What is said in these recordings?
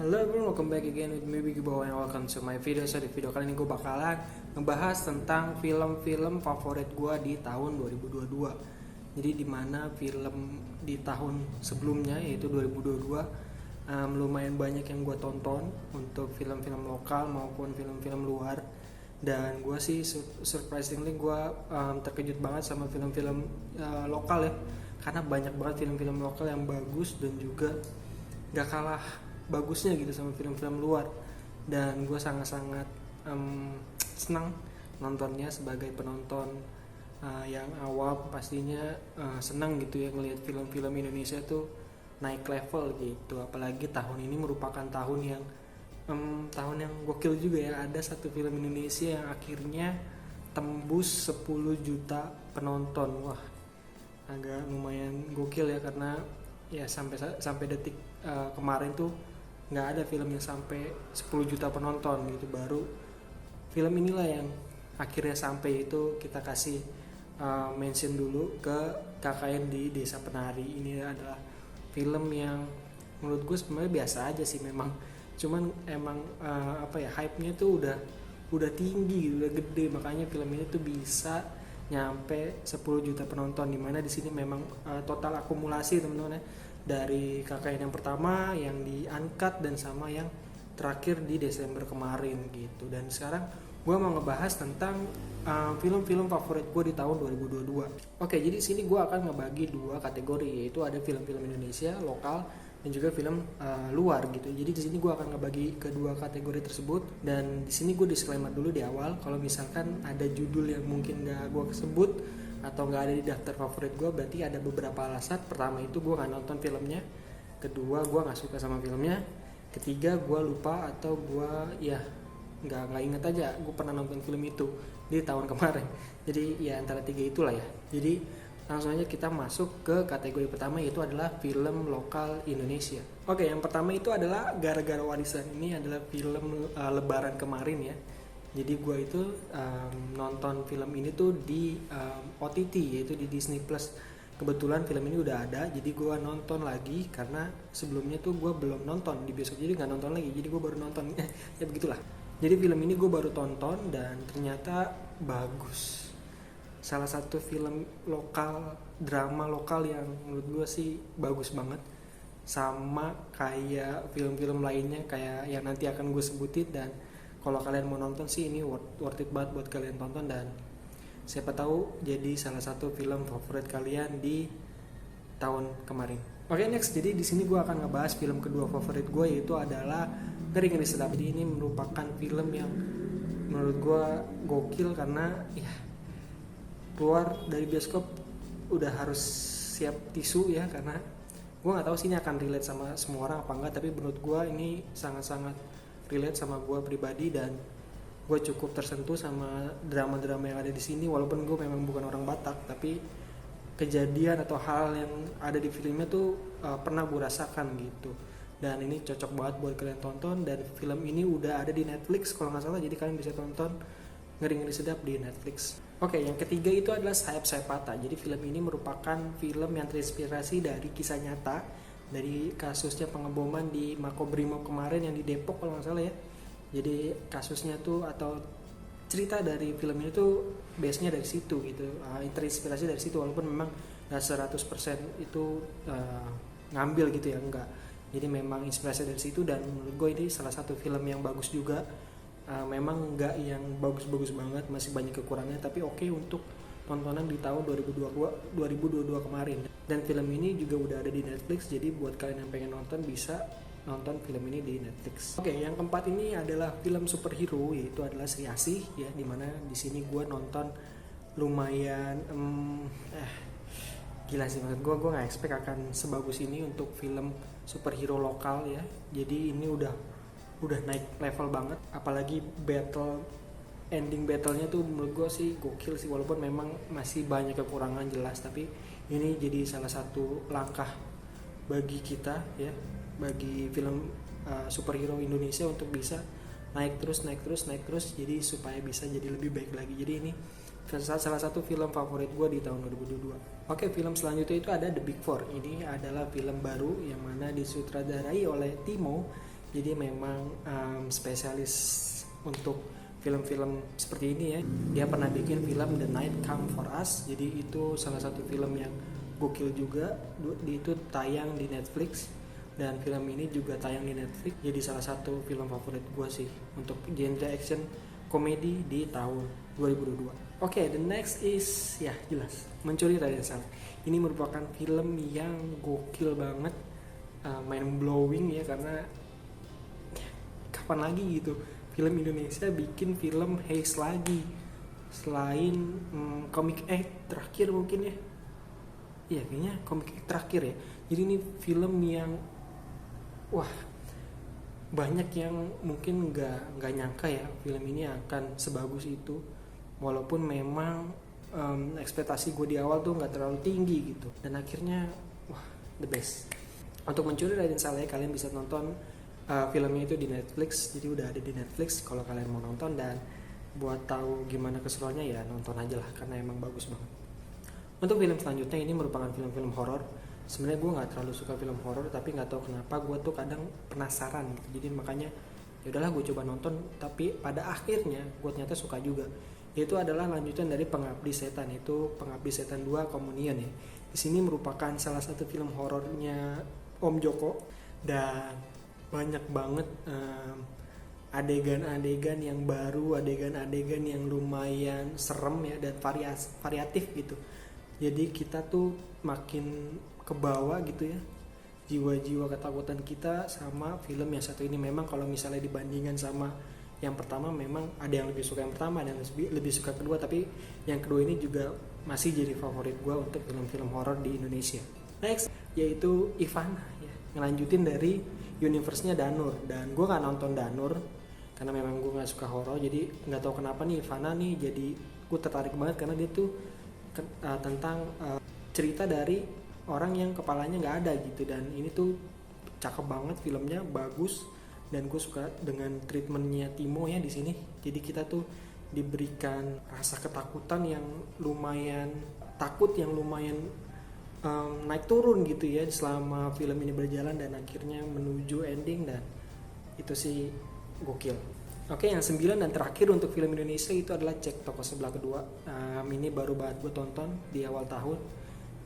Halo everyone, welcome back again with me Biggie Bow and welcome to my video. So di video kali ini gue bakalan ngebahas tentang film-film favorit gue di tahun 2022. Jadi dimana film di tahun sebelumnya yaitu 2022 lumayan banyak yang gue tonton untuk film-film lokal maupun film-film luar. Dan gue sih surprisingly gue terkejut banget sama film-film lokal ya, karena banyak banget film-film lokal yang bagus dan juga gak kalah bagusnya gitu sama film-film luar. Dan gue sangat-sangat senang nontonnya sebagai penonton yang awam. Pastinya senang gitu ya ngelihat film-film Indonesia tuh naik level gitu. Apalagi tahun ini merupakan tahun yang gokil juga ya. Ada satu film Indonesia yang akhirnya tembus 10 juta penonton. Wah, agak lumayan gokil ya, karena ya sampai detik kemarin tuh nggak ada film yang sampai 10 juta penonton gitu. Baru film inilah yang akhirnya sampai. Itu kita kasih mention dulu ke KKN di Desa Penari. Ini adalah film yang menurut gue sebenarnya biasa aja sih memang, cuman emang hype-nya tuh udah tinggi, udah gede, makanya film ini tuh bisa nyampe 10 juta penonton. Dimana di sini memang total akumulasi teman-teman ya, dari KKN yang pertama, yang di uncut, dan sama yang terakhir di Desember kemarin gitu. Dan sekarang gue mau ngebahas tentang film-film favorit gue di tahun 2022. Oke, jadi di sini gue akan ngebagi dua kategori, yaitu ada film-film Indonesia lokal dan juga film luar gitu. Jadi di sini gue akan ngebagi kedua kategori tersebut. Dan di sini gue disclaimer dulu di awal, kalau misalkan ada judul yang mungkin gak gue sebut atau nggak ada di daftar favorit gue, berarti ada beberapa alasan. Pertama itu gue nggak nonton filmnya, kedua gue nggak suka sama filmnya, ketiga gue lupa atau gue nggak inget aja gue pernah nonton film itu di tahun kemarin. Jadi ya antara tiga itulah ya. Jadi langsung aja kita masuk ke kategori pertama, yaitu adalah film lokal Indonesia. Oke, yang pertama itu adalah Gara-Gara Warisan. Ini adalah film Lebaran kemarin ya. Jadi gue itu nonton film ini tuh di OTT, yaitu di Disney Plus. Kebetulan film ini udah ada, jadi gue nonton lagi karena sebelumnya tuh gue belum nonton di bioskop, jadi nggak nonton lagi. Jadi gue baru nonton, ya begitulah. Jadi film ini gue baru tonton dan ternyata bagus. Salah satu film lokal, drama lokal yang menurut gue sih bagus banget. Sama kayak film-film lainnya kayak yang nanti akan gue sebutin. Dan kalau kalian mau nonton sih ini worth it banget buat kalian tonton, dan siapa tahu jadi salah satu film favorit kalian di tahun kemarin. Oke, next. Jadi di sini gue akan ngebahas film kedua favorit gue, yaitu adalah Ngeri Sedap. Jadi ini merupakan film yang menurut gue gokil karena ya keluar dari bioskop udah harus siap tisu ya, karena gue nggak tahu sih ini akan relate sama semua orang apa enggak, tapi menurut gue ini sangat-sangat relate sama gue pribadi. Dan gue cukup tersentuh sama drama-drama yang ada di sini, walaupun gue memang bukan orang Batak, tapi kejadian atau hal yang ada di filmnya tuh pernah gue rasakan gitu. Dan ini cocok banget buat kalian tonton. Dan film ini udah ada di Netflix kalau nggak salah, jadi kalian bisa tonton Ngeri Sedap di Netflix. Oke, yang ketiga itu adalah Sayap-Sayap Patah. Jadi film ini merupakan film yang terinspirasi dari kisah nyata, dari kasusnya pengeboman di Makobrimob kemarin yang di Depok kalau nggak salah ya. Jadi kasusnya tuh atau cerita dari film ini tuh base-nya dari situ gitu, terinspirasi dari situ, walaupun memang nggak 100% itu ngambil gitu ya, enggak. Jadi memang inspirasi dari situ, dan menurut gue ini salah satu film yang bagus juga. Memang nggak yang bagus-bagus banget, masih banyak kekurangannya, tapi oke untuk tontonan di tahun 2022 kemarin. Dan film ini juga udah ada di Netflix, jadi buat kalian yang pengen nonton bisa nonton film ini di Netflix. Oke, yang keempat ini adalah film superhero, yaitu adalah Sri Asih ya, dimana di sini gue nonton lumayan gila sih, maksud gue nggak expect akan sebagus ini untuk film superhero lokal ya. Jadi ini udah naik level banget, apalagi ending battle-nya tuh menurut gue sih gokil sih, walaupun memang masih banyak kekurangan jelas, tapi ini jadi salah satu langkah bagi kita ya, bagi film superhero Indonesia untuk bisa naik terus, jadi supaya bisa jadi lebih baik lagi. Jadi ini salah satu film favorit gue di tahun 2022. Oke, film selanjutnya itu ada The Big Four. Ini adalah film baru yang mana disutradarai oleh Timo, Jadi memang spesialis untuk film-film seperti ini ya. Dia pernah bikin film The Night Come For Us. Jadi itu salah satu film yang gokil juga. Itu tayang di Netflix. Dan film ini juga tayang di Netflix. Jadi salah satu film favorit gue sih untuk genre action komedi di tahun 2022. Oke, the next is ya jelas Mencuri Raden Saleh. Ini merupakan film yang gokil banget, mind blowing ya, karena kapan lagi gitu film Indonesia bikin film heist lagi selain Comic X terakhir mungkin ya. Iya kayaknya Comic X terakhir ya. Jadi ini film yang wah, banyak yang mungkin nggak nyangka ya film ini akan sebagus itu, walaupun memang ekspektasi gue di awal tuh nggak terlalu tinggi gitu, dan akhirnya wah, the best. Untuk Mencuri Raden Saleh kalian bisa nonton filmnya itu di Netflix, jadi udah ada di Netflix kalau kalian mau nonton. Dan buat tahu gimana keseruannya ya nonton aja lah, karena emang bagus banget. Untuk film selanjutnya ini merupakan film-film horor. Sebenarnya gue nggak terlalu suka film horor, tapi nggak tahu kenapa gue tuh kadang penasaran gitu. Jadi makanya ya udahlah gue coba nonton, tapi pada akhirnya gue ternyata suka juga. Itu adalah lanjutan dari Pengabdi Setan, itu Pengabdi Setan 2 Komunion ya. Di sini merupakan salah satu film horornya Om Joko, dan banyak banget adegan-adegan yang baru, adegan-adegan yang lumayan serem ya, dan variatif gitu. Jadi kita tuh makin ke bawah gitu ya, jiwa-jiwa ketakutan kita sama film yang satu ini. Memang kalau misalnya dibandingkan sama yang pertama, memang ada yang lebih suka yang pertama, ada yang lebih suka kedua, tapi yang kedua ini juga masih jadi favorit gue untuk film-film horor di Indonesia. Next yaitu Ivana ya, ngelanjutin dari universe-nya Danur. Dan gue gak nonton Danur karena memang gue gak suka horor, jadi gak tahu kenapa nih Ivana nih jadi gue tertarik banget, karena dia tuh tentang cerita dari orang yang kepalanya gak ada gitu. Dan ini tuh cakep banget, filmnya bagus, dan gue suka dengan treatmentnya Timo ya di sini. Jadi kita tuh diberikan rasa ketakutan yang lumayan takut, yang lumayan naik turun gitu ya selama film ini berjalan, dan akhirnya menuju ending, dan itu sih gokil. Oke, yang 9 dan terakhir untuk film Indonesia itu adalah Cek Toko Sebelah Kedua. Ini baru banget gue tonton di awal tahun.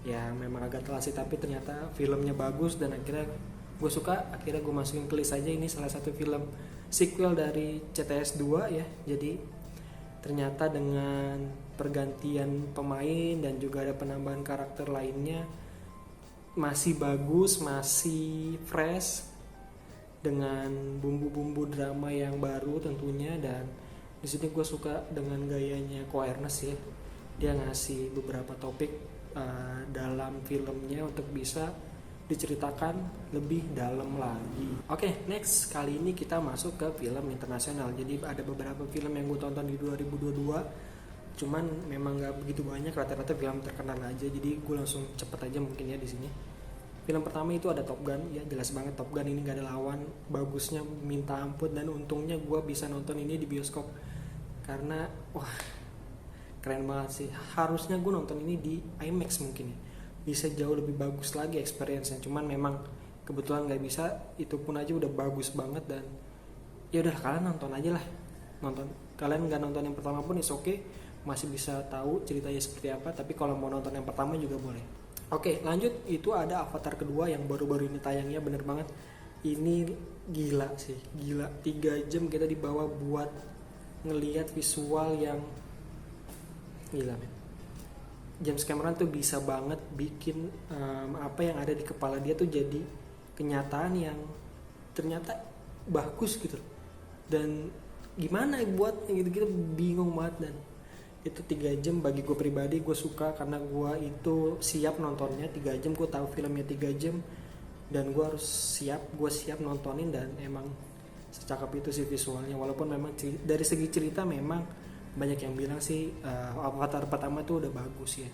Ya memang agak telat sih, tapi ternyata filmnya bagus dan akhirnya gue suka. Akhirnya gue masukin ke list aja. Ini salah satu film sequel dari CTS 2 ya. Jadi ternyata dengan pergantian pemain dan juga ada penambahan karakter lainnya, masih bagus, masih fresh, dengan bumbu-bumbu drama yang baru tentunya. Dan di sini gue suka dengan gayanya Ko Ernest ya. Dia ngasih beberapa topik dalam filmnya untuk bisa diceritakan lebih dalam lagi. Oke, next kali ini kita masuk ke film internasional. Jadi ada beberapa film yang gue tonton di 2022, cuman memang nggak begitu banyak, rata-rata film terkenal aja. Jadi gue langsung cepet aja mungkin ya di sini. Film pertama itu ada Top Gun ya, jelas banget Top Gun ini gak ada lawan, bagusnya minta ampun. Dan untungnya gue bisa nonton ini di bioskop karena wah, keren banget sih. Harusnya gue nonton ini di IMAX mungkin ya, bisa jauh lebih bagus lagi experience-nya. Cuman memang kebetulan nggak bisa, itu pun aja udah bagus banget. Dan ya udah, kalian nonton aja lah. Kalian nggak nonton yang pertama pun is okay, masih bisa tahu ceritanya seperti apa. Tapi kalau mau nonton yang pertama juga boleh. Oke, lanjut. Itu ada Avatar kedua yang baru-baru ini tayangnya, bener banget. Ini gila sih, gila. 3 jam kita dibawa buat ngelihat visual yang gila men. James Cameron tuh bisa banget bikin apa yang ada di kepala dia tuh jadi kenyataan yang ternyata bagus gitu. Dan gimana buatnya gitu, bingung banget. Dan itu 3 jam bagi gue pribadi, gue suka karena gue itu siap nontonnya 3 jam. Gue tahu filmnya 3 jam dan gue harus gue siap nontonin. Dan emang secakep itu sih visualnya. Walaupun memang dari segi cerita memang banyak yang bilang sih Avatar pertama tuh udah bagus ya,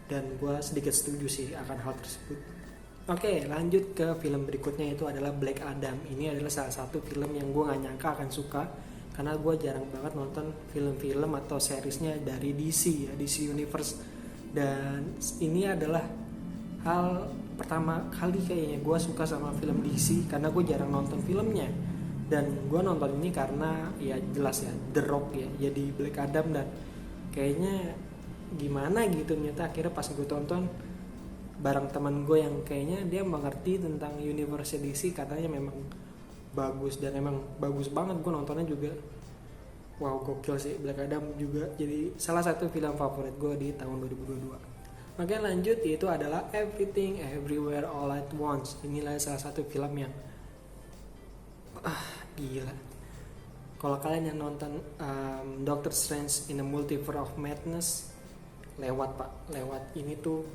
dan gue sedikit setuju sih akan hal tersebut. Oke, lanjut ke film berikutnya, itu adalah Black Adam. Ini adalah salah satu film yang gue gak nyangka akan suka, karena gue jarang banget nonton film-film atau seriesnya dari DC ya, DC Universe. Dan ini adalah hal pertama kali kayaknya gue suka sama film DC, karena gue jarang nonton filmnya. Dan gue nonton ini karena ya jelas ya The Rock ya jadi Black Adam, dan kayaknya gimana gitu ternyata akhirnya pas gue tonton bareng teman gue yang kayaknya dia mengerti tentang universe DC, katanya memang bagus dan emang bagus banget. Gue nontonnya juga wow, gokil sih. Black Adam juga jadi salah satu film favorit gue di tahun 2022. Oke, lanjut, yaitu adalah Everything Everywhere All at Once. Inilah salah satu film yang gila. Kalau kalian yang nonton Doctor Strange in the Multiverse of Madness, lewat ini tuh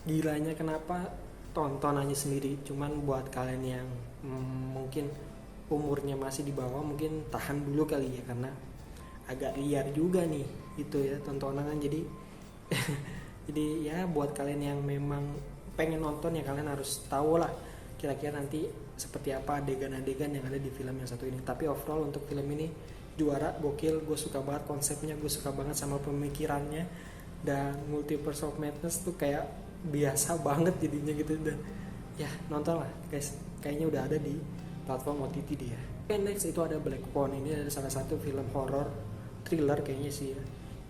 gilanya kenapa, tonton aja sendiri. Cuman buat kalian yang mungkin umurnya masih di bawah, mungkin tahan dulu kali ya, karena agak liar juga nih itu ya tontonan. Jadi jadi ya buat kalian yang memang pengen nonton ya kalian harus tahu lah kira-kira nanti seperti apa adegan-adegan yang ada di film yang satu ini. Tapi overall untuk film ini juara, gokil. Gue suka banget konsepnya, gue suka banget sama pemikirannya, dan Multiverse of Madness tuh kayak biasa banget jadinya gitu. Dan ya nonton lah guys, kayaknya udah ada di platform OTT dia. Oke, next itu ada Black Phone. Ini ada salah satu film horror thriller kayaknya sih ya.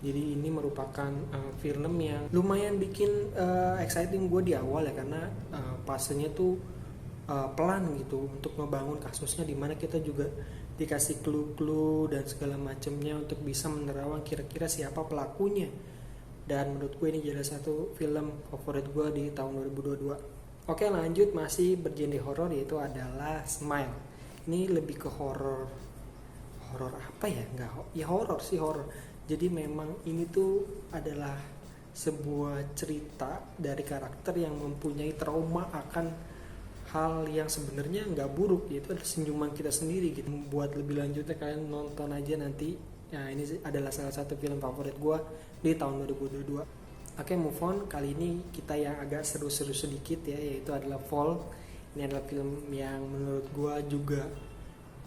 Jadi ini merupakan film yang lumayan bikin exciting gue di awal ya, karena fasenya tuh pelan gitu untuk ngebangun kasusnya, dimana kita juga dikasih clue-clue dan segala macamnya untuk bisa menerawang kira-kira siapa pelakunya. Dan menurut gue ini jadi satu film favorit gue di tahun 2022. Oke, lanjut, masih bergenre horor, yaitu adalah Smile. Ini lebih ke horor apa ya? Horor. Jadi memang ini tuh adalah sebuah cerita dari karakter yang mempunyai trauma akan hal yang sebenarnya nggak buruk, yaitu adalah senyuman kita sendiri gitu. Buat lebih lanjutnya kalian nonton aja nanti. Nah, ini adalah salah satu film favorit gue di tahun 2022. Oke, move on. Kali ini kita yang agak seru-seru sedikit ya, yaitu adalah Fall. Ini adalah film yang menurut gue juga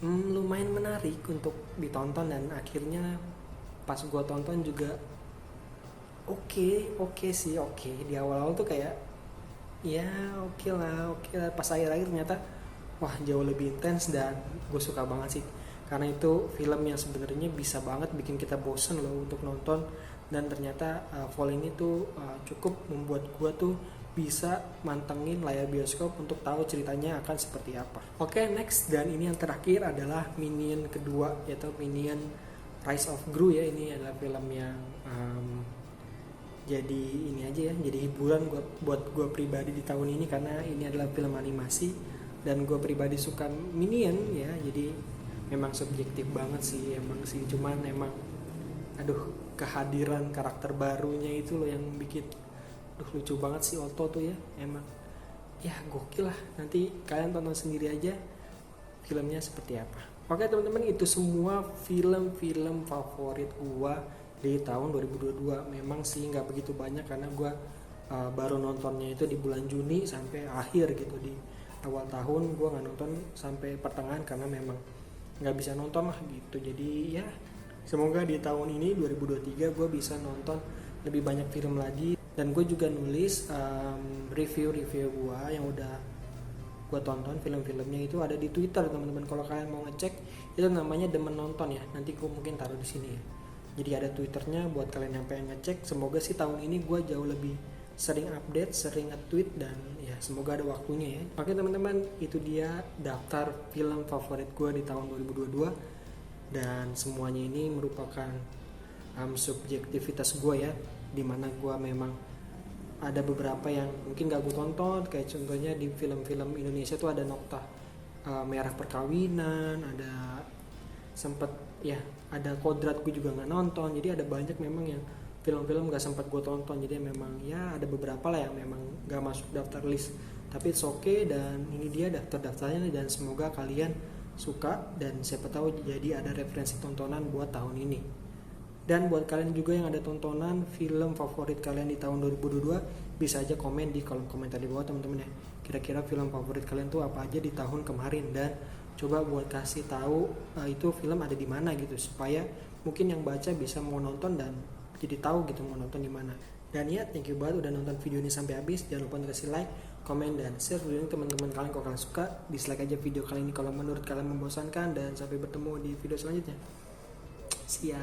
lumayan menarik untuk ditonton, dan akhirnya pas gue tonton juga oke sih. Di awal-awal tuh kayak ya oke lah. Pas akhir-akhir ternyata wah jauh lebih intens, dan gue suka banget sih, karena itu film yang sebenarnya bisa banget bikin kita bosen loh untuk nonton. Dan ternyata Fall ini tuh cukup membuat gue tuh bisa mantengin layar bioskop untuk tahu ceritanya akan seperti apa. Oke, next, dan ini yang terakhir adalah Minion kedua, yaitu Minion Rise of Gru ya. Ini adalah film yang jadi ini aja ya, jadi hiburan buat gue pribadi di tahun ini, karena ini adalah film animasi dan gue pribadi suka Minion ya. Jadi memang subjektif banget sih emang sih, cuman emang kehadiran karakter barunya itu loh yang bikin lucu banget sih Otto tuh ya. Emang ya gokil lah, nanti kalian tonton sendiri aja filmnya seperti apa. Oke teman-teman, itu semua film-film favorit gua di tahun 2022. Memang sih nggak begitu banyak, karena gua baru nontonnya itu di bulan Juni sampai akhir gitu. Di awal tahun gua nggak nonton sampai pertengahan karena memang nggak bisa nonton lah gitu. Jadi ya semoga di tahun ini 2023 gue bisa nonton lebih banyak film lagi. Dan gue juga nulis review gue yang udah gue tonton film-filmnya itu ada di Twitter teman-teman. Kalau kalian mau ngecek itu namanya Demen Nonton ya, nanti gue mungkin taruh di sini ya. Jadi ada Twitternya buat kalian yang pengen ngecek. Semoga sih tahun ini gue jauh lebih sering update, sering nge-tweet, dan ya semoga ada waktunya ya. Oke teman-teman, itu dia daftar film favorit gue di tahun 2022. Dan semuanya ini merupakan subjektivitas gue ya, dimana gue memang ada beberapa yang mungkin gak gue tonton, kayak contohnya di film-film Indonesia tuh ada Nokta Merah Perkawinan, ada sempet ya ada Kodrat gue juga gak nonton. Jadi ada banyak memang yang film-film gak sempat gue tonton. Jadi memang ya ada beberapa lah yang memang gak masuk daftar list, tapi it's okay. Dan ini dia daftar-daftarnya, dan semoga kalian suka, dan siapa tahu jadi ada referensi tontonan buat tahun ini. Dan buat kalian juga yang ada tontonan film favorit kalian di tahun 2022, bisa aja komen di kolom komentar di bawah teman-teman ya. Kira-kira film favorit kalian tuh apa aja di tahun kemarin, dan coba buat kasih tahu itu film ada di mana gitu, supaya mungkin yang baca bisa mau nonton dan jadi tahu gitu mau nonton di mana. Dan ya thank you banget udah nonton video ini sampai habis. Jangan lupa untuk kasih like, komen dan share video ini teman-teman kalian kalau kalian suka. Dislike aja video kali ini kalau menurut kalian membosankan, dan sampai bertemu di video selanjutnya. See ya.